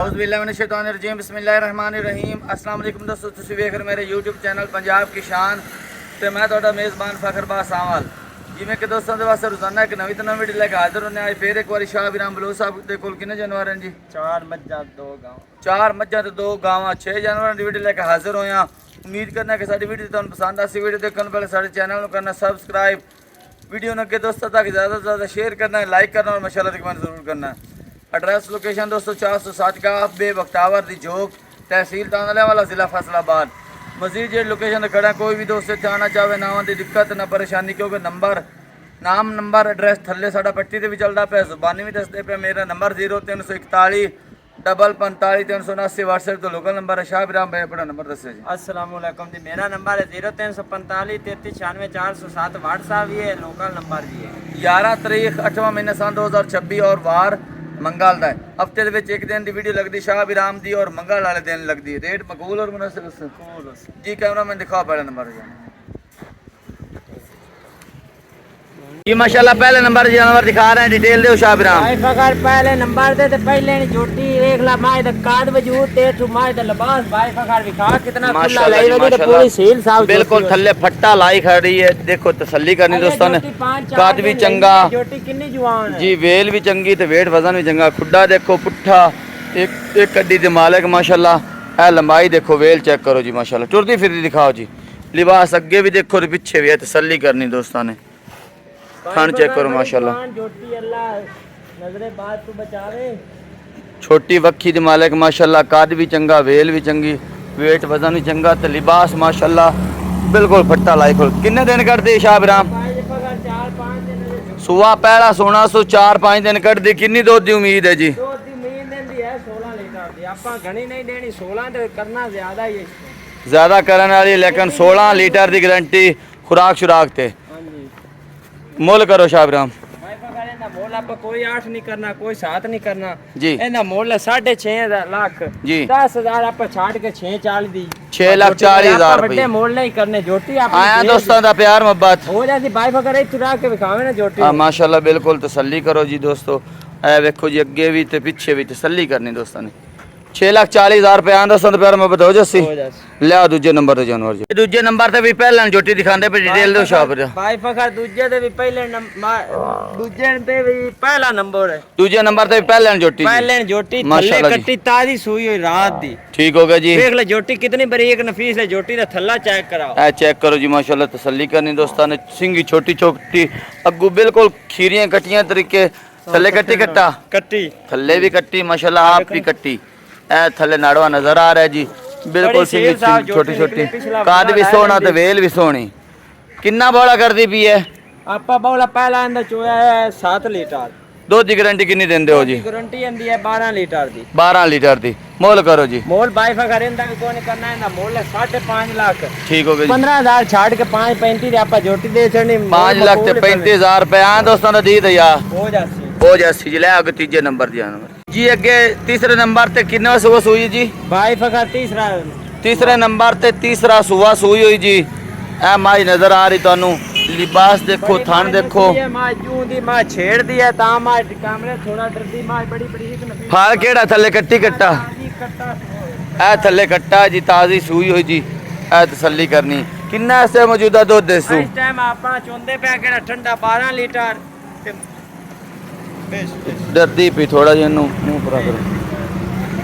बिस्मिल्लाहिर्रहमानिर्रहीम अस्सलाम वालेकुम दोस्तों, तुसीं वेख रहे मेरे यूट्यूब चैनल पंजाब की शान ते मैं तुहाडा मेज़बान फ़खर बासावल। जिवें कि दोस्तों के वास्ते रोज़ाना एक नवीं तो नवीं वीडियो लेके हाजिर होने आज फिर एक बार शाह बिराम बलूच साहब के कोल कितने जानवर हैं जी? 4 मज्जां ते 2 गावां 6 जानवरों की वीडियो लेके हाजिर होए हैं। उम्मीद करना कि साडी वीडियो तुहानूं पसंद आसी। वीडियो देखने पहले साडे चैनल को करना सब्सक्राइब, वीडियो ने अगे दोस्तों तक ज़्यादा से ज़्यादा शेयर करना है, लाइक करना और माशाअल्लाह कमेंट जरूर करना है। एड्रेस लोकेशन दोस्तों 407 गाफ बे बख्तावर दी जोक, तहसील तांदलेवाला, ज़िला फैसलाबाद। मजीद जो लोकेशन खड़ा कोई भी दोस्त इत्थे आना चाहे ना आने की दिक्कत ना परेशानी, क्योंकि नंबर एड्रैस थल्ले साडा पट्टी ते भी चलता पे, जुबानी भी दसदे पे। मेरा नंबर 0341 45 379 व्हाट्सएप तो लोकल नंबर है। शाह बिराम भाई अपना नंबर दसे जी। अस्सलाम वालेकुम जी, मेरा नंबर है 0345 33 96 407, व्हाट्सएप भी है, लोकल नंबर भी है। 11 तारीख 8वां महीना सन 2026 और वार मंगल का है। हफ्ते के एक दिन की वीडियो लगती शाह बिराम दी और मंगल वाले दिन लगती। रेट मकबूल और मुनासिब जी। कैमरा मैन दिखाओ पहले नंबर जी। माशाल्लाह पहले नंबर जानवर दिखा रहे हैं, डिटेल दो शाह बिराम। भाई पहले नंबर दे ते पहले नी जोटी देख ला, माय दा काद वजूद ते तू माय दा लिबास भाई फकार दिखा कितना खुला लाई लगी ते पूरी सील साफ बिल्कुल थल्ले फट्टा लाई खड़ी है। देखो तसल्ली करनी दोस्तों ने, काद भी चंगा, जोटी कितनी जवान है जी, वेल भी चंगी ते वेट वजन भी चंगा। खुड्डा देखो पुट्ठा, एक कड्डी दे मालिक माशाल्लाह। ए लंबाई देखो, वेल चेक करो जी माशाल्लाह। टुरदी फिरदी दिखाओ जी, लिबास अगे भी देखो ते पीछे भी है। तसल्ली करनी दोस्तों ने, खान चेक करो माशाल्लाह। जोटी अल्लाह नजरे बात तू बचावे। छोटी वक्खी दे मालिक माशाल्लाह, काद भी चंगा, वेल भी चंगी, वेट वजन भी चंगा ते लिबास माशाल्लाह बिल्कुल फट्टा लाई खोल। किन्ने दिन कटदी शाह बिराम? 4-5 दिन सुआ पहला सोना सो 4-5 दिन कटदी। किन्नी दूध की उम्मीद है जी? दूध दी उम्मीद देंदी है 16 लीटर दी। आपां घणी नहीं देनी, 16 ते करना ज्यादा ही है। ज्यादा करने वाली, लेकिन 16 लीटर की गारंटी खुराक शुराक ते। मोल करो शाह बिराम भाई पकड़ ना मोल आप कोई 8 नहीं करना, कोई 7 नहीं करना जी। एना मोल है 6.5 लाख जी। 10,000 आप छाड़ के 640 दी, 6,40,000 रुपए मोल नहीं करने। जोटी आप आया दोस्तों दा प्यार मोहब्बत हो जाती भाई पकड़ तुरा के दिखावे ना जोटी। हां माशाल्लाह बिल्कुल तसल्ली करो जी दोस्तों। ए देखो जी, अगे भी ते पीछे भी तसल्ली करनी दोस्तों ने। 6,40,000 रुपए आंदा दोस्तों प्यार मोहब्बत हो जसी। ले आ दूजे नंबर ते जानवर जी। दूजे नंबर ते भी पहला जोटी दिखांदे पे, डिटेल दो शाह बिराम। भाई पकड़ दूजे ते भी पहले दूजे ते भी पहला नंबर है। दूजे नंबर ते भी पहला जोटी, पहले जोटी थल्ले कट्टी ताजी सुई हुई रात दी। ठीक हो गया जी। देख ले जोटी कितनी बारीक नफीस है। जोटी दा थल्ला चेक कराओ। ए चेक करो जी माशाल्लाह, तसल्ली करनी दोस्तों ने। सिंगी छोटी छोटी, अगू बिल्कुल खीरियां कट्टियां तरीके, थल्ले कट्टी कट्टा, कट्टी थल्ले भी कट्टी माशाल्लाह, आप भी कट्टी। ए थल्ले नाड़वा नजर आ रहा है जी, बिल्कुल सिंगी छोटी छोटी, काद भी सोना ते वेल भी सोनी। किन्ना बड़ा कर दी पी है? आपा बौला पहला अंदर चोया है 7 लीटर। दूध की गारंटी कितनी देंदे हो जी? गारंटी आंदी है 12 लीटर दी। 12 लीटर दी। मोल करो जी। मोल बाई फगर इंदा भी कोई करना है ना, मोल है 5.5 लाख। ठीक हो गया जी। 15,000 छाड़ के 5.35 आपा जोटी दे चढ़नी। 5 लाख ते 35,000 रुपए आ दोस्तों ने दी दिया हो जासी जी। ले आगे तीजे नंबर दी जानवर जी। अगे तीसरे नंबर ते किन्ना सुबह सुई जी? बाई फगर तीसरे नंबर ते तीसरा सुबह सुई हुई जी। ए माई नजर आ रही तानू, लिबास देखो, थान देखो, मां जूं दी मां छेड़ दी है ता मां कैमरे थोड़ा डरदी। मां बड़ी फाल केड़ा थल्ले कट्टी कट्टा, ए थल्ले कट्टा जी, ताजी सुई हुई जी। ए तसल्ली करनी। किन्ना ऐसे मौजूदा दूध देसू? इस टाइम आपा चोंदे पे केड़ा ठंडा 12 लीटर। डरदी पी थोड़ा जी, इनू मुंह पूरा करो।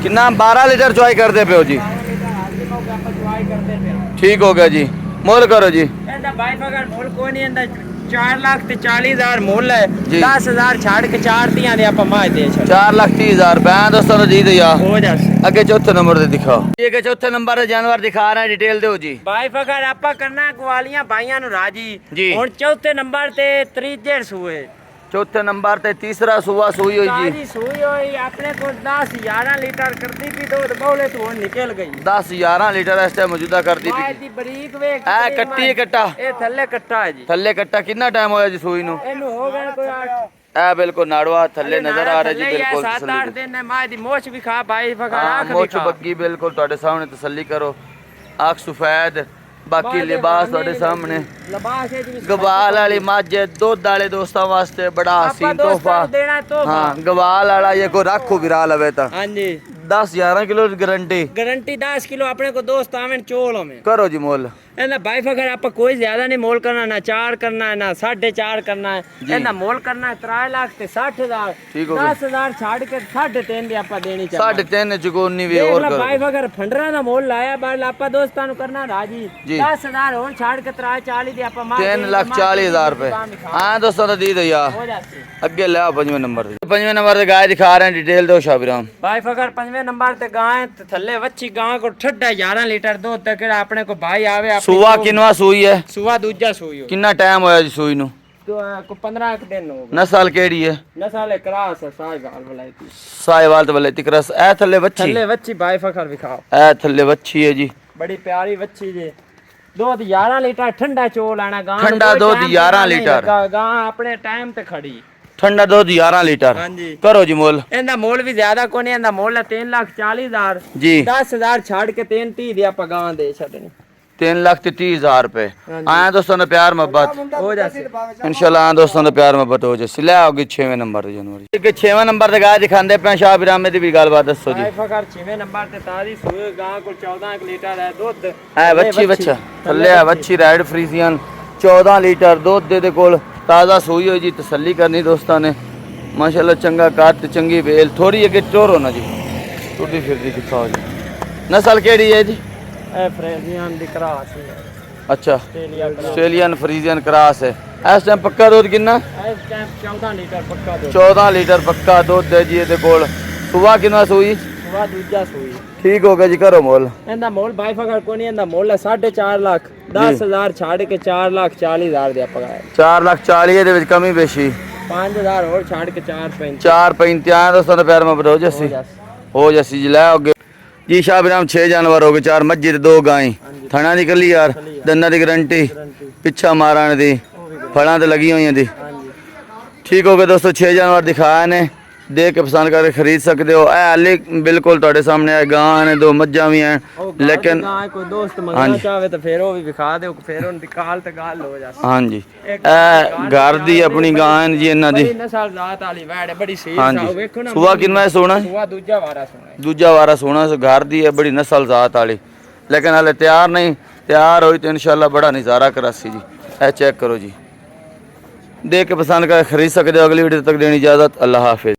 किन्ना 12 लीटर चुआई करदे पे हो जी? ठीक हो गया जी। मोल करो जी। भाई पकड़ मोल कोई नहीं, 4,40,000 मोल है। 10,000 छाड़ के 4 दियां दे आपा मां दे 4,30,000 रुपए दोस्तों ने दी दिया। हो जासी। आगे चौथे नंबर पे दिखाओ। ये के चौथे नंबर पे जानवर दिखा रहे हैं, डिटेल दो जी। भाई पकड़ आपा करना ग्वालियां भाइयां नु राजी जी। हुन चौथे नंबर ते त्रीजे सुए, चौथे नंबर ते तीसरा सुबह सुई हुई जी। सुई हुई अपने को 10-11 लीटर करती भी तो बोले तो निकल गई। 10-11 लीटर इस टाइम मौजूदा करती भी। दी बारीक वेख ए कट्टी कट्टा, ए थल्ले कट्टा है जी। थल्ले कट्टा कितना टाइम होया जी सुई नु? एनु हो गए कोई 8 ए बिल्कुल नाड़वा थल्ले नजर आ रहा जी। बिल्कुल 7-8 दिन है। मां दी मोछ भी खा भाई फगा, आंख भी मोछ खा। बग्गी बिल्कुल ਤੁਹਾਡੇ सामने तसल्ली करो। आंख सफेद, बाकी लिबास ਤੁਹਾਡੇ सामने। लिबास है जी। गवाल वाली मझ दुध वाले दोस्तों वास्ते बड़ा हसीन तोहफा। हां गवाल वाला ये को रखो विरा लवे ता। हां जी 10-11 किलो गारंटी गारंटी 10 किलो अपने को दोस्त आवन चोल में करो जी मोल ਇਹਦਾ ਬਾਈ ਫਖਰ ਆਪਾਂ ਕੋਈ ਜ਼ਿਆਦਾ ਨਹੀਂ ਮੋਲ ਕਰਨਾ ਨਾ 4 ਕਰਨਾ ਹੈ ਨਾ 4.5 ਕਰਨਾ ਹੈ ਇਹਦਾ ਮੋਲ ਕਰਨਾ ਹੈ 3 ਲੱਖ ਤੇ 60000 ਠੀਕ ਹੋ ਗਿਆ 10000 ਛੱਡ ਕੇ 3.5 ਦੀ ਆਪਾਂ ਦੇਣੀ ਚਾਹੀਦੀ 3.5 ਚੁਗੋਨੀ ਵੀ ਹੋਰ ਕਰੋ ਬਾਈ ਫਖਰ ਫੰਡਰਾ ਦਾ ਮੋਲ ਲਾਇਆ ਬਾਲ ਆਪਾਂ ਦੋਸਤਾਂ ਨੂੰ ਕਰਨਾ ਰਾਜੀ 10000 ਹੋਰ ਛੱਡ ਕੇ 340 ਦੀ ਆਪਾਂ ਮਾਰ 3,40,000 ਰੁਪਏ ਹਾਂ ਦੋਸਤਾਂ ਦਾ ਦੀ ਦੋ ਯਾਰ ਹੋ ਜਾਸੀ ਅੱਗੇ ਲੈ 5ਵੇਂ ਨੰਬਰ ਤੇ 5ਵੇਂ ਨੰਬਰ ਤੇ ਗਾय ਦਿਖਾ ਰਹੇ हैं डिटेल दो शाबिराम ਬਾਈ ਫਖਰ 5ਵੇਂ ਨੰਬਰ ਤੇ ਗਾਂ ਤੇ ਥੱਲੇ ਵੱਛੀ ਗਾਂ ਕੋ ਠੱਡਾ 11 ਲੀਟਰ ਦੁੱਧ ਤੇ ਕਿਹੜਾ ਆਪਣੇ ਕੋ ਭਾਈ ਆਵੇ सुवा किनवा सुई है ਸੁਆ ਦੂਜਾ ਸੂਈ ਹੋ कितना टाइम होया जी सुई नु ਕੋ 15 ਦਿਨ ਹੋ ਗਏ नस्ल केड़ी है ਨਸਲ ਕਰਾਸ ਸਾਇਵਾਲ ਵਲਾਇਤੀ साहिवाल ते वाले तिकरस ए थल्ले बच्ची ਥੱਲੇ ਵੱਛੀ ਬਾਈ ਫਖਰ ਵਿਖਾਓ ए थल्ले बच्ची है जी ਬੜੀ ਪਿਆਰੀ ਵੱਛੀ ਜੇ ਦੁੱਧ 11 ਲੀਟਰ ਠੰਡਾ ਚੋਲ ਆਣਾ ਗਾਂ ਨੂੰ ਠੰਡਾ ਕੋਈ ਦੁੱਧ time 11 ਨਹੀਂ ਲੀਟਰ। ਲੱਗਾ, ਗਾਂ ਆਪਣੇ ਟਾਈਮ ਤੇ ਖੜੀ ठंडा दूध 11 लीटर ਹਾਂਜੀ करो जी मोल ਇਹਦਾ ਮੁੱਲ ਵੀ ਜ਼ਿਆਦਾ ਕੋਈ ਨਹੀਂ ਇਹਦਾ ਮੁੱਲ ਹੈ 3,40,000 जी 10,000 ਛੱਡ ਕੇ 3,30 ਦੀ ਆਪਾਂ ਗਾਂ ਦੇ ਛੱਡਣੀ 3,30,000 रुपए हाँ जी। आया दोस्तों ने प्यार मोहब्बत ਹੋ ਜਾਸੀ इंशाल्लाह आया दोस्तों ने प्यार मोहब्बत हो जैसे ले आओगे 6वें नंबर ते जनवरी के 6वें नंबर ते गाय दिखांदे पे शाह बिरामे दी भी गलबात दसो जी ਬਾਈ ਫਖਰ 6ਵੇਂ ਨੰਬਰ ਤੇ ਤਾਜ਼ੀ ਸੂਏ ਗਾਂ ਕੋਲ 14 ਲੀਟਰ ਹੈ ਦੁੱਧ है बच्ची बच्चा थल्ले है बच्ची रेड फ्रीजियन 14 लीटर दूध दे कोल ताज़ा सूई हो जी तसल्ली करनी दोस्तों ने माशाल्लाह चंगा काट ते चंगी बेल थोड़ी अगे टोर होना जी टूटी फिरदी दिखाओ जी नस्ल केड़ी है जी ਇਹ ਫਰੇਜ਼ੀਆਂ ਦੀ ਕਰਾਸ ਹੈ अच्छा Australia cross Australian Friesian cross है इस टाइम पक्का दूध कितना ਇਸ ਟਾਈਮ 14 ਲੀਟਰ ਪੱਕਾ ਦੁੱਧ 14 लीटर पक्का दूध है जी ਇਹਦੇ ਕੋਲ ਸੁਬਾ ਕਿੰਨਾ ਸੂਈ ਸੁਆ ਦੂਜਾ ਸੂਈ ਠੀਕ ਹੋ ਗਿਆ ਜੀ ਕਰੋ ਮੁੱਲ ਇਹਦਾ ਮੁੱਲ ਬਾਈ ਫਖਰ ਕੋਈ ਨਹੀਂ ਇਹਦਾ ਮੁੱਲ ਹੈ 4.5 ਲੱਖ 10,000 ਛੱਡ ਕੇ 4,40,000 ਦੇ ਆਪਾਂ ਗਾਇਆ 4,40,000 ਦੇ ਵਿੱਚ ਕਮੀ ਬੇਸ਼ੀ 5,000 ਹੋਰ ਛੱਡ ਕੇ 4.35 4.35 ਆਇਆ ਦੋਸਤਾਂ ਦਾ ਪਿਆਰ ਮੈਂ ਬਰੋ ਜੱਸੀ ਹੋ ਜੱਸੀ ਜੀ ਲੈ ਅੱਗੇ ਜੀ ਸ਼ਾਹ ਬਿਰਾਮ 6 ਜਾਨਵਰ ਹੋ ਗਏ 4 ਮੱਝੀ ਤੇ 2 ਗਾਂ ਥਣਾ ਦੀ ਕੱਲੀ ਯਾਰ ਦੰਨਾਂ ਦੀ ਗਰੰਟੀ ਪਿੱਛਾ ਮਾਰਨ ਦੀ ਫਲਾਂ ਤੇ ਲੱਗੀ ਹੋਈਆਂ ਦੀ ਹਾਂਜੀ ਠੀਕ ਹੋ ਗਏ ਦੋਸਤੋ 6 ਜਾਨਵਰ ਦਿਖਾਏ ਨੇ ਦੇਖ ਕੇ ਪਸੰਦ ਕਰਕੇ ਖਰੀਦ ਸਕਦੇ ਹੋ ਇਹ ਹਾਲੇ ਬਿਲਕੁਲ ਤੁਹਾਡੇ ਸਾਹਮਣੇ ਆ ਗਾਂ ਨੇ 2 ਮੱਝਾਂ ਵੀ ਹਨ ਲੇਕਿਨ ਗਾਂ ਕੋਈ ਦੋਸਤ ਮੰਗਣਾ ਚਾਹਵੇ ਤਾਂ ਫਿਰ ਉਹ ਵੀ ਵਿਖਾ ਦਿਓ ਫਿਰ ਉਹਨਾਂ ਦੀ ਕਾਲ ਤੇ ਗੱਲ ਹੋ ਜਾਸੀ ਹਾਂਜੀ ਇਹ ਘਰ ਦੀ ਆਪਣੀ ਗਾਂ ਹੈ ਜੀ ਇਹਨਾਂ ਦੀ ਬੜੀ ਨਸਲ ਜ਼ਾਤ ਵਾਲੀ ਵੈੜ ਹੈ ਬੜੀ ਸਹੀ ਹਾਂਜੀ ਵੇਖੋ ਨਾ ਸੁਬਾ ਕਿੰਨਾ ਸੋਹਣਾ ਸੁਆ ਦੂਜਾ ਵਾਰਾ ਸੋਣਾ ਦੂਜਾ ਵਾਰਾ ਸੋਹਣਾ ਘਰ ਦੀ ਹੈ ਬੜੀ ਨਸਲ ਜ਼ਾਤ ਵਾਲੀ लेकिन हाले तैयार नहीं तैयार हुई तो इंशाल्लाह बड़ा नज़ारा करासी जी ए चेक करो जी देख के पसंद कर खरीद सकते हो अगली वीडियो तक देनी इजाज़त अल्लाह हाफिज़।